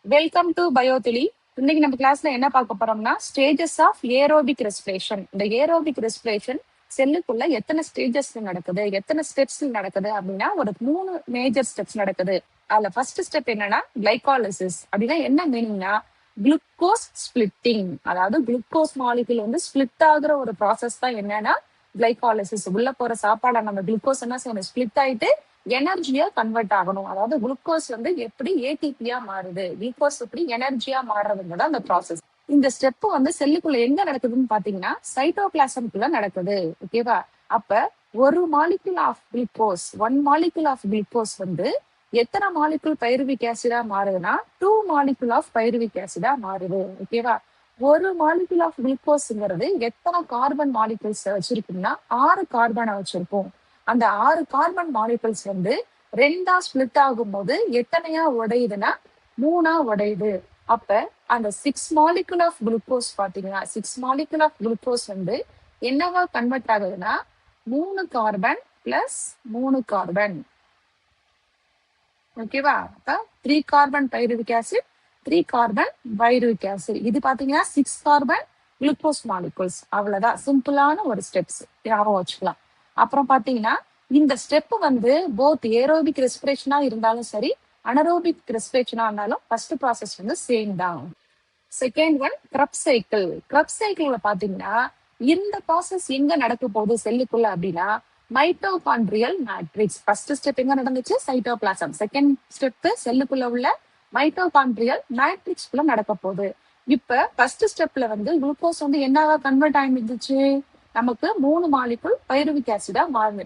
Welcome to பயோதிலி. இன்னைக்கு நம்ம கிளாஸ்ல என்ன பார்க்க போறோம்னா ஸ்டேஜஸ் ஆஃப் ஏரோபிக் ரெஸ்பிரேஷன். இந்த ஏரோபிக் ரெஸ்பிரேஷன் செல்லுக்குள்ள எத்தனை ஸ்டேஜஸ் நடக்குது, எத்தனை ஸ்டெப்ஸ் நடக்குது அப்படின்னா ஒரு 3 மேஜர் ஸ்டெப்ஸ் நடக்குது. அதுல ஃபர்ஸ்ட் ஸ்டெப் என்னன்னா கிளைகாலிசிஸ். அப்படின்னா என்ன மீனிங்னா குளுக்கோஸ் ஸ்பிளிட்டிங். அதாவது குளுக்கோஸ் மாலிகுல் வந்து ஸ்பிளிட் ஆகுற ஒரு ப்ராசஸ் தான் என்னன்னா கிளைகாலிசிஸ். உள்ள போற சாப்பாடை நம்ம குளுக்கோஸ் என்ன செய்யணும், ஸ்பிளிட் ஆயிட்டு எனர்ஜியா கன்வெர்ட் ஆகணும். அதாவது குளுக்கோஸ் வந்து எப்படி ஏடிபியா மாறுது, குளுக்கோஸ் எப்படி எனர்ஜியா மாறுறதுங்கிறத அந்த ப்ராசஸ். இந்த ஸ்டெப் வந்து செல்லுக்குள்ள எங்க நடக்குதுன்னு பாத்தீங்கன்னா சைட்டோபிளாசம்குள்ள நடக்குது. ஓகேவா? அப்ப ஒரு molecule of glucose, 1 molecule of glucose வந்து எத்தனை மாலிகுல் பைருவிக் ஆசிடா மாறுதுன்னா 2 மாலிகுல் ஆஃப் பைருவிக் ஆசிடா மாறுது. ஓகேவா? ஒரு மாலிகுல் ஆஃப் குளுக்கோஸ்ங்கிறது எத்தனை கார்பன் மாலிகுல்ஸ் வச்சிருக்குன்னா 6 கார்பனை வச்சிருக்கும். அந்த 6 கார்பன் மாலிகுல்ஸ் வந்து 2ஆ ஸ்பிளிட் ஆகும் போது எத்தனையா உடையுதுன்னா 3ஆ உடையுது. அப்ப அந்த 6 மாலிகுல் ஆஃப் குளுக்கோஸ் பாத்தீங்கன்னா 6 மாலிகுல் ஆஃப் குளுக்கோஸ் வந்து என்னவா கன்வெர்ட் ஆகுதுன்னா 3 கார்பன் பிளஸ் 3 கார்பன். ஓகேவா? அப்ப 3 carbon pyruvic acid, 3 carbon pyruvic acid. இது பாத்தீங்கன்னா 6 கார்பன் குளுக்கோஸ் மாலிகுல்ஸ். அவ்வளவுதான், சிம்பிளான ஒரு ஸ்டெப்ஸ், ஞாபகம் வச்சுக்கலாம். அப்புறம் பாத்தீங்கன்னா இந்த ஸ்டெப் வந்து போத் ஏரோபிக் ரெஸ்பிரேஷனா இருந்தாலும் சரி, அனரோபிக் ரெஸ்பிரேஷனா இருந்தாலும் ஃபர்ஸ்ட் ப்ராசஸ் வந்து சேம் தான். Second one krebs cycle. Krebs சைக்கிள்ல பாத்தீங்கன்னா இந்த ப்ராசஸ் எங்க நடக்க போகுது செல்லுக்குள்ள அப்படின்னா மைட்டோகாண்ட்ரியல் மேட்ரிக்ஸ். ஃபர்ஸ்ட் ஸ்டெப் எங்க நடந்துச்சு, சைட்டோபிளாசம். செகண்ட் ஸ்டெப் செல்லுக்குள்ள உள்ள மைட்டோகாண்ட்ரியல் மேட்ரிக்ஸ் குள்ள நடக்க போகுது. இப்ப ஃபர்ஸ்ட் ஸ்டெப்ல வந்து குளுக்கோஸ் வந்து என்னவா கன்வெர்ட் ஆயிருந்துச்சு, நமக்கு 3 மாலிகுல் பைருவிக் ஆசிடா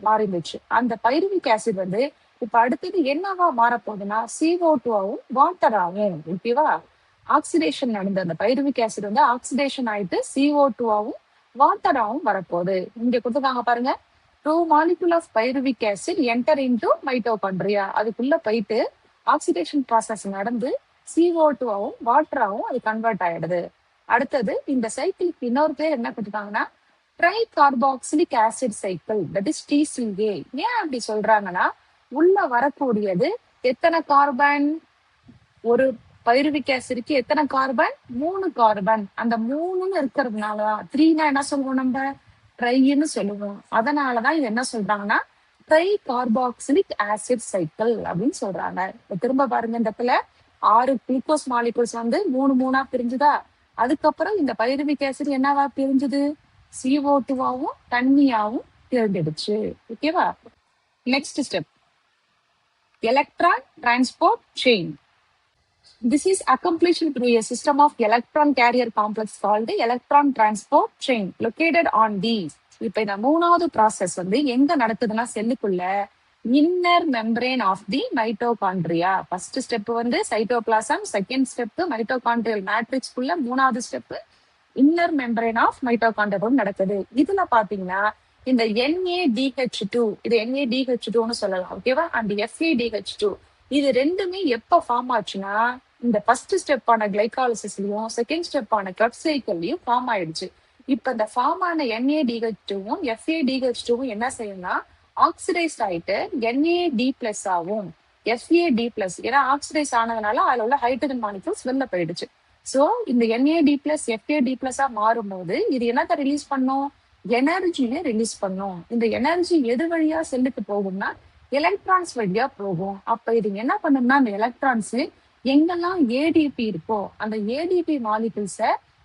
மாறிடுச்சு. அந்த பைருவிக் ஆசிட் வந்து இப்ப அடுத்தது என்னவா மாறப்போகுதுன்னா CO2ஆவும் வாட்டராகும். ஓகேவா? ஆக்சிடேஷன் நடந்த அந்த பைருவிக் ஆசிட் வந்து ஆக்சிடேஷன் ஆயிட்டு CO2ஆவும் வாட்டராவும் வரப்போகுது. இங்க கொடுத்துருக்காங்க பாருங்க, 2 molecule of pyruvic acid enter into mitochondria. அதுக்குள்ள போயிட்டு ஆக்சிடேஷன் ப்ராசஸ் நடந்து CO2ஆவும் வாட்டராவும் அது கன்வெர்ட் ஆயிடுது. அடுத்தது இந்த சைக்கிளுக்கு இன்னொரு பேர் என்ன கொடுத்துருக்காங்கன்னா try carboxylic acid cycle, that is TCA. ஏன் அப்படி சொல்றாங்கன்னா உள்ள வரக்கூடியது எத்தனை கார்பன், ஒரு பைருவிக் ஆசிட்க்கு எத்தனை கார்பன், 3 கார்பன். அந்த 3ன்னு இருக்கிறதுனால 3னா என்ன சொல்லுவோம், நம்ம ட்ரைன்னு சொல்லுவோம். அதனாலதான் இது என்ன சொல்றாங்கன்னா ட்ரை கார்பாக்சிலிக் ஆசிட் சைக்கிள் அப்படின்னு சொல்றாங்க. இப்ப திரும்ப பாருங்க, இந்த இடத்துல 6 குளுக்கோஸ் மாலிகுல்ஸ் வந்து 3 பிரிஞ்சுதா. அதுக்கப்புறம் இந்த பைருவிக் ஆசிட் என்னவா பிரிஞ்சுது, CO2ஆவும் தண்ணியாவும் தேர்ந்தெடுச்சு. ஓகேவா? Next step electron transport chain. This is accomplished through a system of electron carrier complex called the electron transport chain located on the. இப்ப இந்த 3வது ப்ராசஸ் வந்து எங்க நடக்குதுன்னா செல்லுக்குள்ள inner membrane of the mitochondria. First step வந்து cytoplasm, second step mitochondrial matrix குள்ள, 3வது step inner membrane of mitochondria நடக்குது. இதுல பாத்தீங்கன்னா இந்த NADH2, இது NADH2ன்னு சொல்லலாம். ஓகேவா? அண்ட் FADH2 இது ரெண்டுமே எப்ப ஃபார்ம் ஆச்சுன்னா இந்த ஃபர்ஸ்ட் ஸ்டெப்பான கிளைகாலிசிஸ்லயும் செகண்ட் ஸ்டெப்பான கிரப் சைக்கிள்லயும் ஃபார்ம் ஆயிடுச்சு. இப்ப இந்த ஃபார்ம் ஆன NADH2வும் FADH2வும் என்ன செய்யும்னா ஆக்சிடைஸ் ஆயிட்டு NAD+ ஆகும், FAD+. ஏன்னா ஆக்சிடைஸ் ஆனதுனால அதுல உள்ள ஹைட்ரஜன் மாலிகுல்ஸ் வெளில போயிடுச்சு. சோ இந்த NAD+ FAD+ஆ மாறும்போது இது என்னத்த ரிலீஸ் பண்ணும், எனர்ஜியை ரிலீஸ் பண்ணும். இந்த எனர்ஜி எது வழியா செல்லுக்கு போகும்னா எலக்ட்ரான்ஸ் வழியா போகும். அப்ப இது என்ன பண்ணும்னா அந்த எலக்ட்ரான்ஸ் எங்கெல்லாம் ADP இருக்கோ அந்த ADP மாலிகுல்ஸ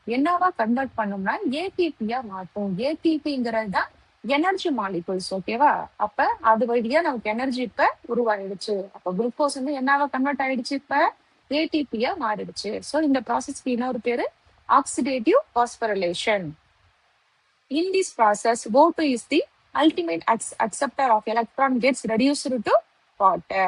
என்னவா கன்வெர்ட் பண்ணும்னா ATPயா மாற்றும். ATPங்கிறது தான் எனர்ஜி மாலிகுல்ஸ். ஓகேவா? அப்ப அது வழியா நமக்கு எனர்ஜி இப்ப உருவாயிடுச்சு. அப்ப குளுக்கோஸ் வந்து என்னவா கன்வெர்ட் ஆயிடுச்சு, இப்ப ATPயா மாறிடுச்சு. சோ இந்த ப்ராசஸ்க்கு இன்னொரு பேரு oxidative phosphorylation. In this process, O2 is the ultimate acceptor of electron gets reduced to water.